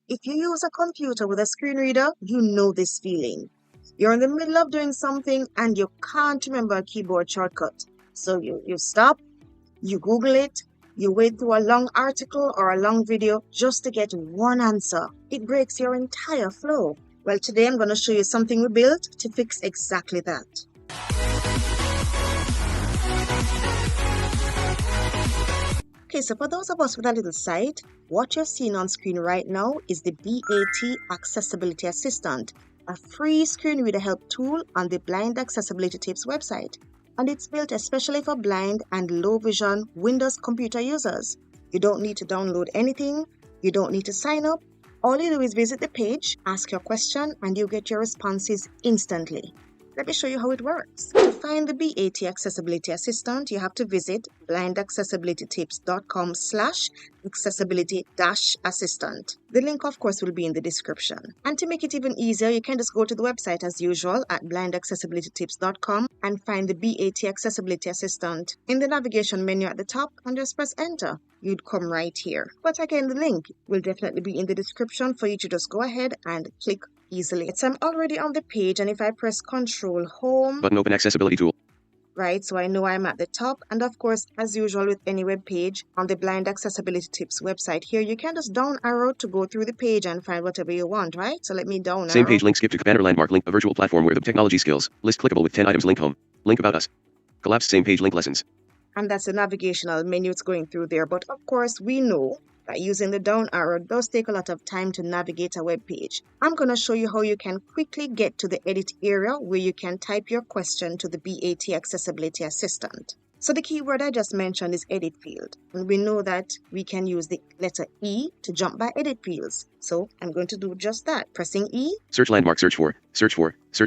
If you use a computer with a screen reader, you know this feeling. You're in the middle of doing something and you can't remember a keyboard shortcut. So you stop, you Google it, you wait through a long article or a long video just to get one answer. It breaks your entire flow. Well, today I'm going to show you something we built to fix exactly that. Okay, so for those of us with a little sight, what you're seeing on screen right now is the BAT Accessibility Assistant, a free screen reader help tool on the Blind Accessibility Tips website. And it's built especially for blind and low vision Windows computer users. You don't need to download anything, you don't need to sign up. All you do is visit the page, ask your question, and you get your responses instantly. Let me show you how it works. To find the BAT Accessibility Assistant, you have to visit blindaccessibilitytips.com/accessibility-assistant. The link, of course, will be in the description. And to make it even easier, you can just go to the website as usual at blindaccessibilitytips.com and find the BAT Accessibility Assistant in the navigation menu at the top and just press enter. You'd come right here. But again, the link will definitely be in the description for you to just go ahead and click easily. So I'm already on the page, and if I press Control Home, button open accessibility tool. Right, so I know I'm at the top. And of course, as usual with any web page on the Blind Accessibility Tips website here, you can just down arrow to go through the page and find whatever you want, right? So let me down Same arrow. page link skip to banner landmark link, a virtual platform where the technology skills list clickable with 10 items, link home, link about us, collapsed same page link lessons. And that's the navigational menu it's going through there. But of course, we know that using the down arrow does take a lot of time to navigate a web page. I'm going to show you how you can quickly get to the edit area where you can type your question to the BAT Accessibility Assistant. So the keyword I just mentioned is edit field. And we know that we can use the letter E to jump by edit fields. So I'm going to do just that. Pressing E. Search landmark, search for, search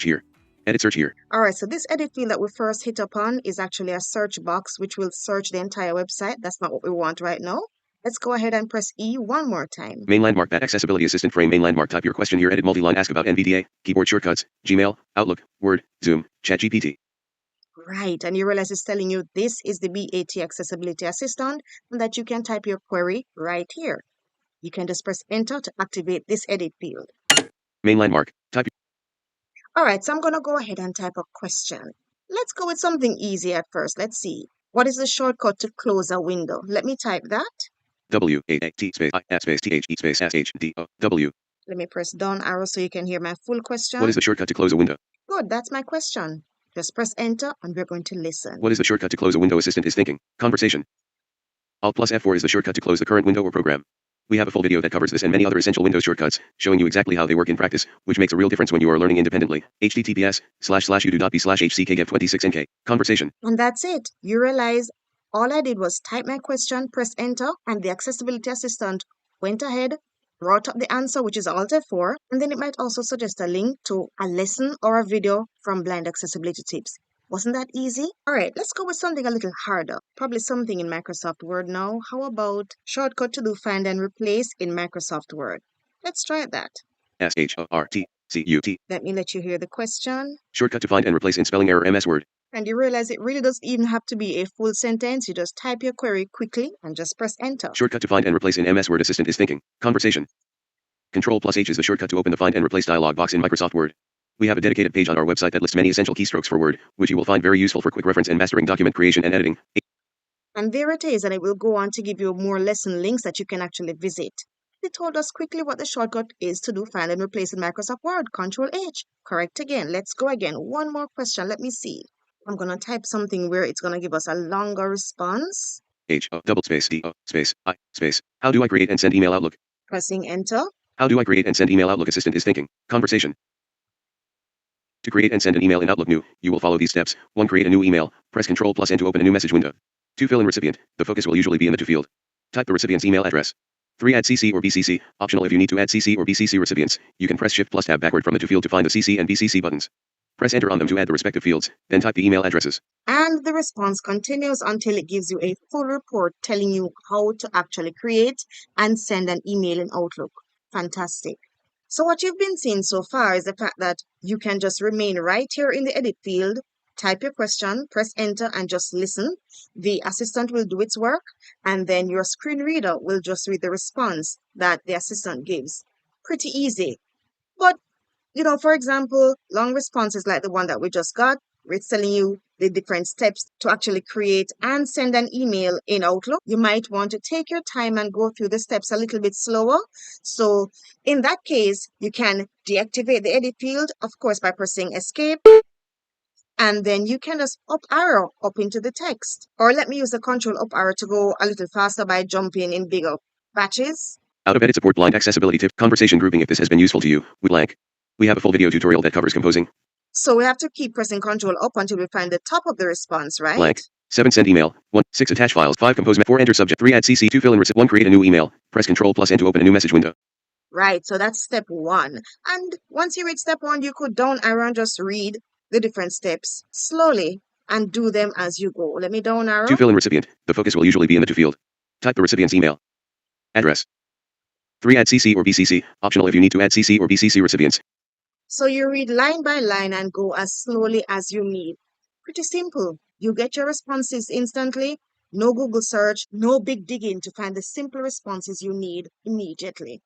here. Edit search here. All right, so this edit field that we first hit upon is actually a search box which will search the entire website. That's not what we want right now. Let's go ahead and press E one more time. Main landmark, that accessibility assistant frame, main landmark, type your question here, edit multi-line, ask about NVDA, keyboard shortcuts, Gmail, Outlook, Word, Zoom, ChatGPT. Right, and you realize it's telling you this is the BAT Accessibility Assistant and that you can type your query right here. You can just press enter to activate this edit field. Main landmark, type. All right, so I'm going to go ahead and type a question. Let's go with something easy at first. Let's see. What is the shortcut to close a window? Let me type that. W-A-T space I space T-H-E space S-H-D-O-W. Let me press down arrow so you can hear my full question. What is the shortcut to close a window? Good, that's my question. Just press enter and we're going to listen. What is the shortcut to close a window? Assistant is thinking. Conversation. Alt plus F4 is the shortcut to close the current window or program. We have a full video that covers this and many other essential Windows shortcuts, showing you exactly how they work in practice, which makes a real difference when you are learning independently. https://youtube.b/hckgev26nk. Conversation. And that's it. You realize all I did was type my question, press enter, and the accessibility assistant went ahead, brought up the answer, which is Alt F4, and then it might also suggest a link to a lesson or a video from Blind Accessibility Tips. Wasn't that easy? All right, let's go with something a little harder. Probably something in Microsoft Word now. How about shortcut to do find and replace in Microsoft Word? Let's try that. SHORTCUT. Let me let you hear the question. Shortcut to find and replace in spelling error MS Word. And you realize it really doesn't even have to be a full sentence. You just type your query quickly and just press enter. Shortcut to find and replace in MS Word. Assistant is thinking. Conversation. Control plus H is the shortcut to open the find and replace dialog box in Microsoft Word. We have a dedicated page on our website that lists many essential keystrokes for Word, which you will find very useful for quick reference and mastering document creation and editing. And there it is, and it will go on to give you more lesson links that you can actually visit. It told us quickly what the shortcut is to do find and replace in Microsoft Word. Control H. Correct again. Let's go again. One more question. Let me see. I'm going to type something where it's going to give us a longer response. double space D-O space I space. How do I create and send email Outlook? Pressing enter. How do I create and send email Outlook? Assistant is thinking. Conversation. To create and send an email in Outlook new, you will follow these steps. 1. Create a new email. Press Ctrl plus N to open a new message window. 2. Fill in recipient. The focus will usually be in the to field. Type the recipient's email address. 3. Add CC or BCC. Optional if you need to add CC or BCC recipients. You can press Shift plus Tab backward from the to field to find the CC and BCC buttons. Press Enter on them to add the respective fields, then type the email addresses. And the response continues until it gives you a full report telling you how to actually create and send an email in Outlook. Fantastic. So what you've been seeing so far is the fact that you can just remain right here in the edit field, type your question, press enter, and just listen. The assistant will do its work, and then your screen reader will just read the response that the assistant gives. Pretty easy. But, for example, long responses like the one that we just got, it's telling you the different steps to actually create and send an email in Outlook. You might want to take your time and go through the steps a little bit slower. So in that case, you can deactivate the edit field, of course, by pressing escape. And then you can just up arrow up into the text. Or let me use the control up arrow to go a little faster by jumping in bigger batches. Out of edit support blind accessibility tip. Conversation grouping. If this has been useful to you, we have a full video tutorial that covers composing. So we have to keep pressing control up until we find the top of the response, right? Blank. 7 send email. 1. 6 attach files. 5 compose. 4 enter subject. 3 add CC. 2 fill in receipt. 1 create a new email. Press Control plus N to open a new message window. Right, so that's step 1. And once you reach step 1, you could down arrow and just read the different steps slowly and do them as you go. Let me down arrow. 2 fill in recipient. The focus will usually be in the to field. Type the recipient's email address. 3 add CC or BCC. Optional if you need to add CC or BCC recipients. So you read line by line and go as slowly as you need. Pretty simple. You get your responses instantly. No Google search, no big digging to find the simple responses you need immediately.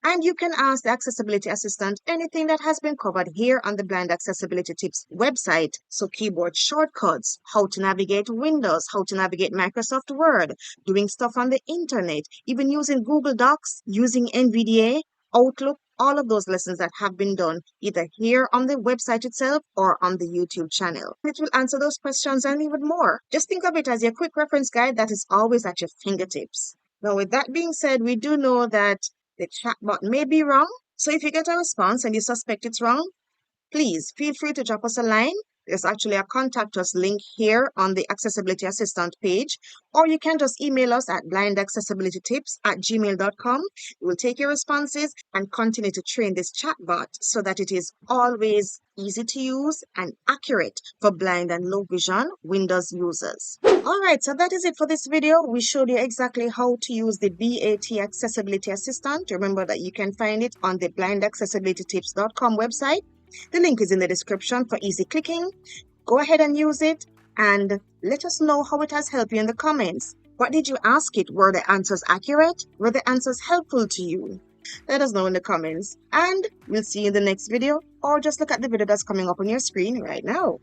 And you can ask the Accessibility Assistant anything that has been covered here on the Blind Accessibility Tips website. So keyboard shortcuts, how to navigate Windows, how to navigate Microsoft Word, doing stuff on the internet, even using Google Docs, using NVDA, Outlook, all of those lessons that have been done either here on the website itself or on the YouTube channel. It will answer those questions and even more. Just think of it as your quick reference guide that is always at your fingertips. Now, with that being said, we do know that the chatbot may be wrong. So if you get a response and you suspect it's wrong, please feel free to drop us a line. There's actually a contact us link here on the Accessibility Assistant page, or you can just email us at blindaccessibilitytips@gmail.com. We will take your responses and continue to train this chatbot so that it is always easy to use and accurate for blind and low vision Windows users. Alright, so that is it for this video. We showed you exactly how to use the BAT Accessibility Assistant. Remember that you can find it on the blindaccessibilitytips.com website. The link is in the description for easy clicking. Go ahead and use it and let us know how it has helped you in the comments. What did you ask it? Were the answers accurate? Were the answers helpful to you? Let us know in the comments and we'll see you in the next video, or just look at the video that's coming up on your screen right now.